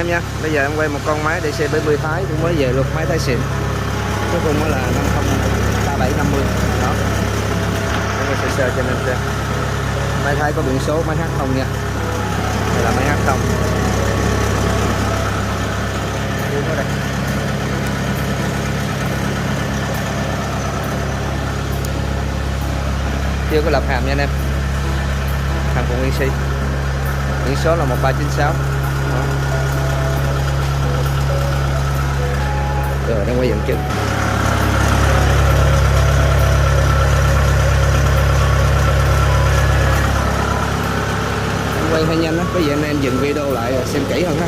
em nha. Bây giờ em quay một con máy DC70 Thái cũng mới về luôn, máy Thái xịn. Cuối cùng nó là 503750 đó. Em quay sơ cho nên xem. Máy Thái có biển số, máy H không nha. Đây là máy H không. Ở đây. Chưa có lập hàm nha anh em. Hàm còn nguyên si. Biển số là 1396. Đó. Rồi đang quay dẫn chứng. Em quay hơi nhanh á, bây giờ anh em dừng video lại xem kỹ hơn ha.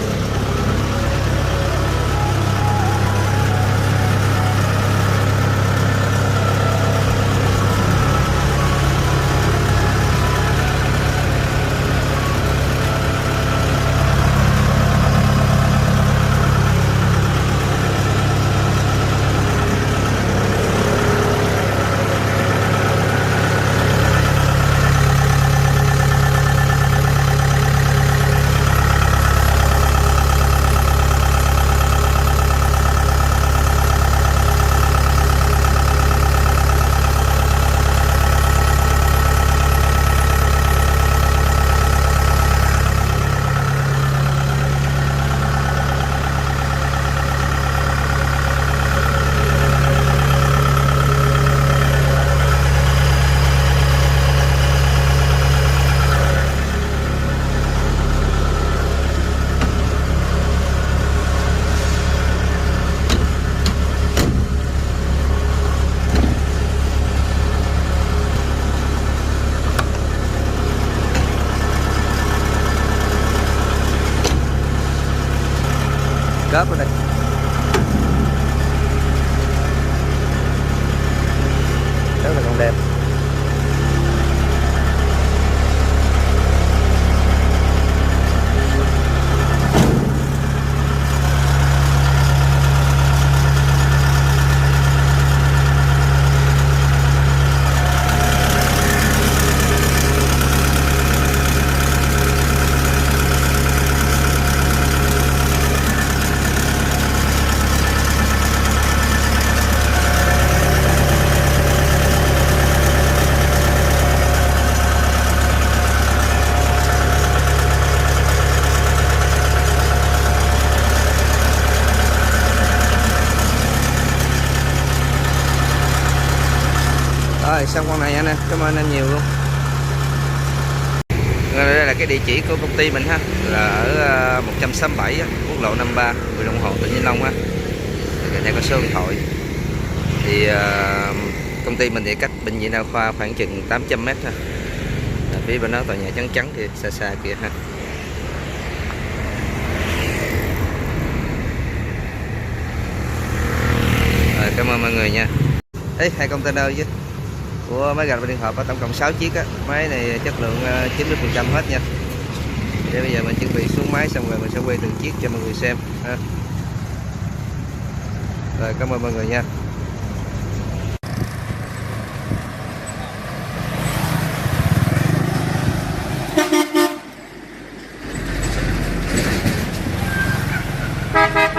Cớp ở đây. Rất là con đẹp. Rồi xong con này anh em, cảm ơn anh nhiều luôn. Đây là cái địa chỉ của công ty mình ha, là ở 167 quốc lộ 53, huyện Long Hồ, tỉnh Vĩnh Long ha. Cả nhà có số điện thoại. Thì công ty mình thì cách bệnh viện đa khoa khoảng chừng 800 m ha. Phía bên đó tòa nhà trắng trắng thì xa xa kìa ha. Rồi, cảm ơn mọi người nha. Ê, 2 container chứ của máy gạch và điện hợp có tổng cộng 6 chiếc á. Máy này chất lượng 90% hết nha. Để bây giờ mình chuẩn bị xuống máy xong rồi mình sẽ quay từng chiếc cho mọi người xem ha. Rồi, cảm ơn mọi người nha. Ha ha.